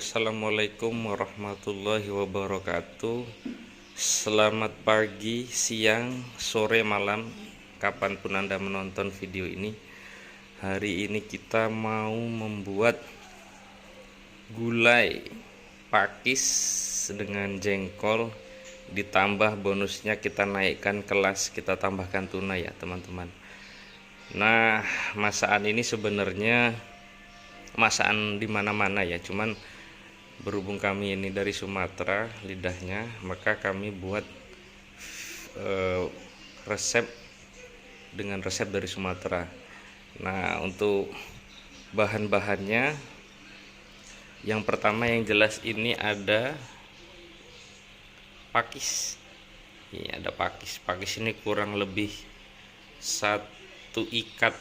Assalamualaikum warahmatullahi wabarakatuh. Selamat pagi, siang, sore, malam, kapanpun Anda menonton video ini. Hari ini kita mau membuat gulai pakis dengan jengkol, ditambah bonusnya kita naikkan kelas, kita tambahkan tuna ya teman-teman. Nah, masakan ini sebenarnya masakan di mana-mana ya, cuman berhubung kami ini dari Sumatera lidahnya, maka kami buat resep dengan resep dari Sumatera. Nah, untuk bahan-bahannya, yang pertama yang jelas ini ada pakis. Ini ada pakis. Pakis ini kurang lebih 1 ikat.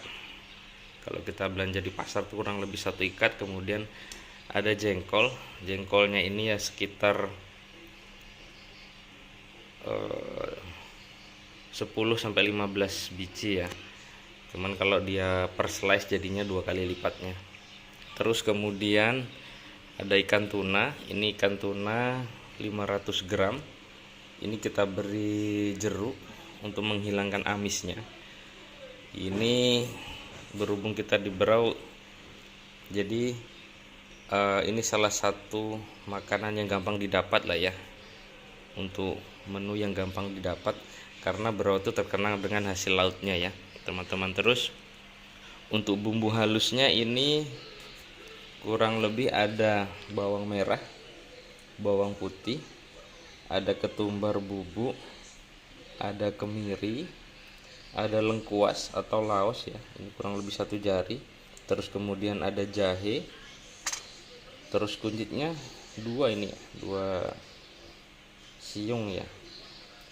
Kalau kita belanja di pasar tuh kurang lebih 1 ikat. Kemudian ada jengkol. Jengkolnya ini ya sekitar 10-15 biji ya. Cuman kalau dia per slice jadinya 2 kali lipatnya. Terus kemudian ada ikan tuna. Ini ikan tuna 500 gram. Ini kita beri jeruk untuk menghilangkan amisnya. Ini berhubung kita di Berau, jadi ini salah satu makanan yang gampang didapat lah ya, untuk menu yang gampang didapat karena Berau itu terkenal dengan hasil lautnya ya teman-teman. Terus untuk bumbu halusnya ini kurang lebih ada bawang merah, bawang putih, ada ketumbar bubuk, ada kemiri, ada lengkuas atau laos ya, ini kurang lebih 1 jari. Terus kemudian ada jahe, terus kunyitnya 2 ini ya, 2 siung ya,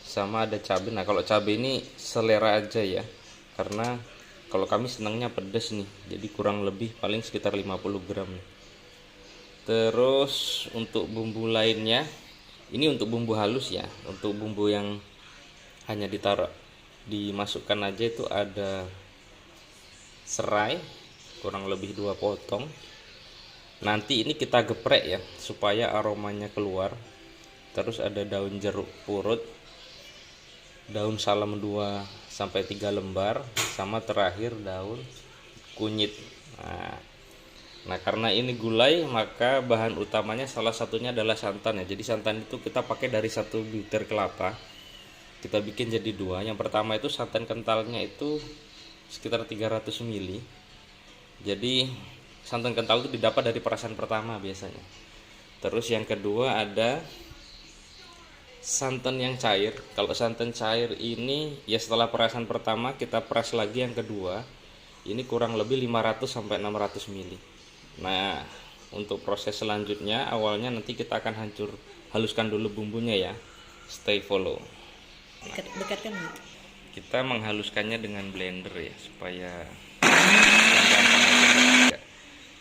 sama ada cabai. Nah kalau cabai ini selera aja ya, karena kalau kami senangnya pedas nih, jadi kurang lebih paling sekitar 50 gram. Terus untuk bumbu lainnya, ini untuk bumbu halus ya. Untuk bumbu yang hanya dimasukkan aja itu ada serai kurang lebih 2 potong. Nanti ini kita geprek ya supaya aromanya keluar. Terus ada daun jeruk purut, daun salam 2-3 lembar, sama terakhir daun kunyit. Nah karena ini gulai, maka bahan utamanya salah satunya adalah santan ya. Jadi santan itu kita pakai dari 1 butir kelapa, kita bikin jadi 2. Yang pertama itu santan kentalnya itu sekitar 300 ml. Jadi santan kental itu didapat dari perasan pertama biasanya. Terus yang kedua ada santan yang cair. Kalau santan cair ini ya setelah perasan pertama kita peras lagi yang kedua, ini kurang lebih 500-600 ml. Nah untuk proses selanjutnya, awalnya nanti kita akan haluskan dulu bumbunya ya. Stay follow. Dekatkan. Kita menghaluskannya dengan blender ya supaya.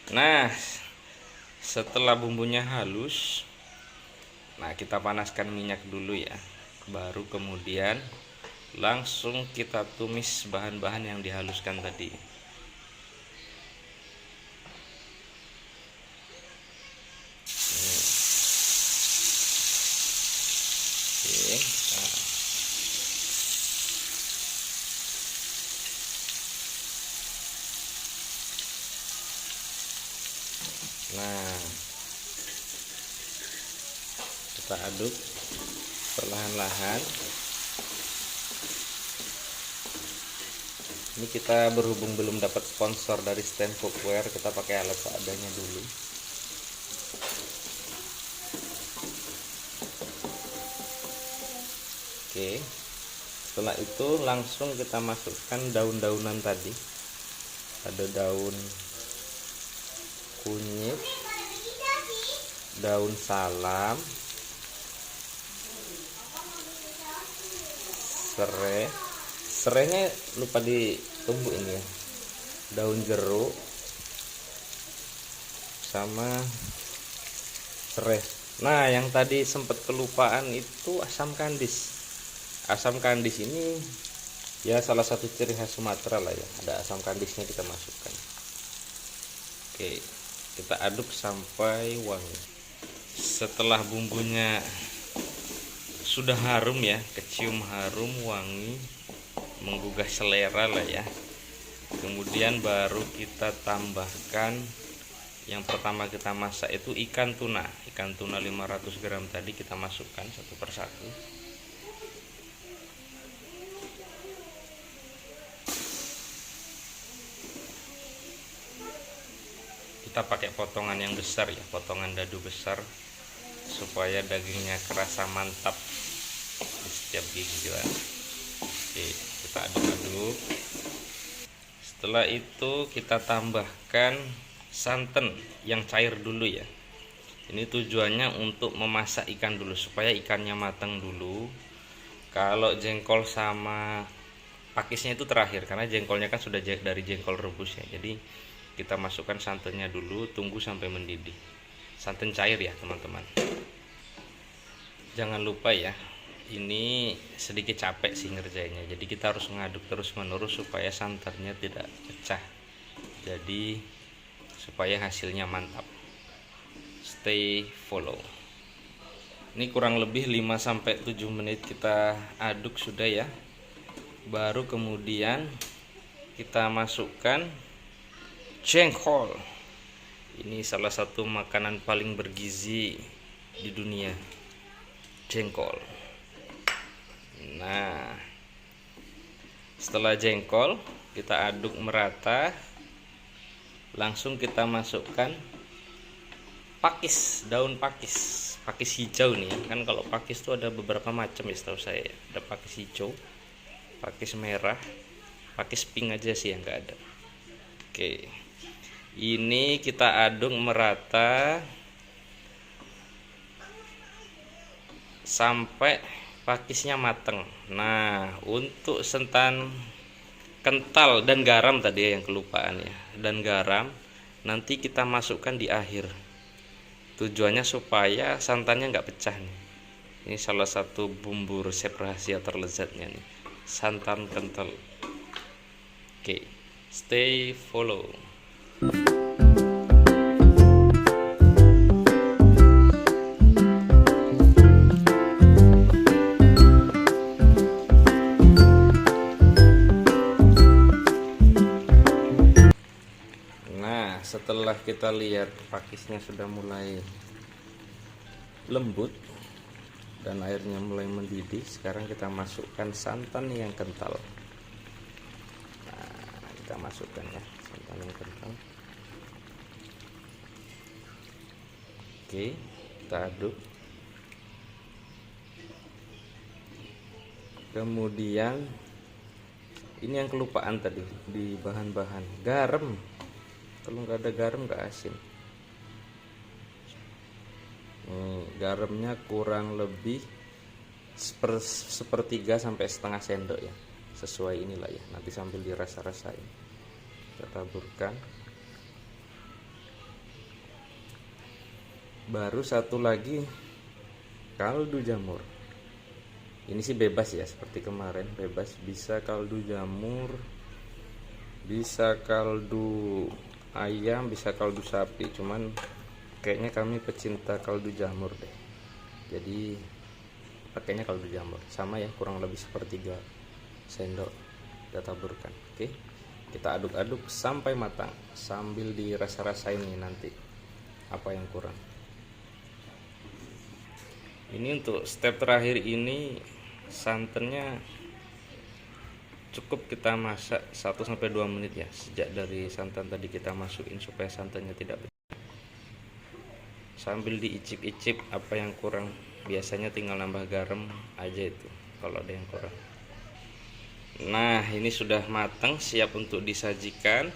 Nah setelah bumbunya halus, nah kita panaskan minyak dulu ya, baru kemudian langsung kita tumis bahan-bahan yang dihaluskan tadi. Oke, nah kita aduk perlahan-lahan. Ini kita berhubung belum dapat sponsor dari stand cookware, kita pakai alat seadanya dulu. Oke, setelah itu langsung kita masukkan daun-daunan tadi. Ada daun kunyit, daun salam, serainya lupa ditumbuk ini ya, daun jeruk sama serai. Nah yang tadi sempat kelupaan itu asam kandis. Asam kandis ini ya salah satu ciri khas Sumatera lah ya, ada asam kandisnya kita masukkan. Oke, kita aduk sampai wangi. Setelah bumbunya sudah harum ya, kecium harum, wangi, menggugah selera lah ya. Kemudian baru kita tambahkan yang pertama kita masak itu ikan tuna 500 gram tadi kita masukkan satu persatu. Kita pakai potongan yang besar ya, potongan dadu besar supaya dagingnya kerasa mantap di setiap gigitan. Oke, kita aduk-aduk. Setelah itu kita tambahkan santan yang cair dulu ya. Ini tujuannya untuk memasak ikan dulu supaya ikannya matang dulu. Kalau jengkol sama pakisnya itu terakhir, karena jengkolnya kan sudah dari jengkol rebus ya. Jadi kita masukkan santannya dulu, tunggu sampai mendidih. Santan cair ya teman-teman. Jangan lupa ya, ini sedikit capek sih ngerjainnya, jadi kita harus ngaduk terus menerus supaya santannya tidak pecah, jadi supaya hasilnya mantap. Stay follow. Ini kurang lebih 5-7 menit kita aduk sudah ya. Baru kemudian kita masukkan jengkol. Ini salah satu makanan paling bergizi di dunia, jengkol. Nah, setelah jengkol kita aduk merata, langsung kita masukkan pakis, daun pakis hijau nih kan. Kalau pakis itu ada beberapa macam ya setahu saya. Ada pakis hijau, pakis merah, pakis pink aja sih yang enggak ada. Oke, ini kita aduk merata sampai pakisnya mateng. Nah, untuk santan kental dan garam tadi yang kelupaan ya, dan garam nanti kita masukkan di akhir. Tujuannya supaya santannya nggak pecah nih. Ini salah satu bumbu resep rahasia terlezatnya nih, santan kental. Oke, stay follow. Setelah kita lihat pakisnya sudah mulai lembut dan airnya mulai mendidih, sekarang kita masukkan santan yang kental. Nah, kita masukkan ya santan yang kental. Oke, kita aduk. Kemudian ini yang kelupaan tadi di bahan-bahan, garam. Kalau nggak ada garam nggak asin. Garamnya kurang lebih sepertiga sampai setengah sendok ya, sesuai inilah ya, nanti sambil dirasa-rasain. Kita taburkan. Baru satu lagi kaldu jamur. Ini sih bebas ya, seperti kemarin bebas, bisa kaldu jamur, bisa kaldu ayam, bisa kaldu sapi, cuman kayaknya kami pecinta kaldu jamur deh, jadi pakainya kaldu jamur. Sama ya, kurang lebih sepertiga sendok kita taburkan. Oke, kita aduk-aduk sampai matang sambil dirasa-rasain nih nanti apa yang kurang. Ini untuk step terakhir ini santannya cukup kita masak 1-2 menit ya, sejak dari santan tadi kita masukin supaya santannya tidak pecah. Sambil diicip-icip apa yang kurang, biasanya tinggal nambah garam aja itu kalau ada yang kurang. Nah, ini sudah matang, siap untuk disajikan.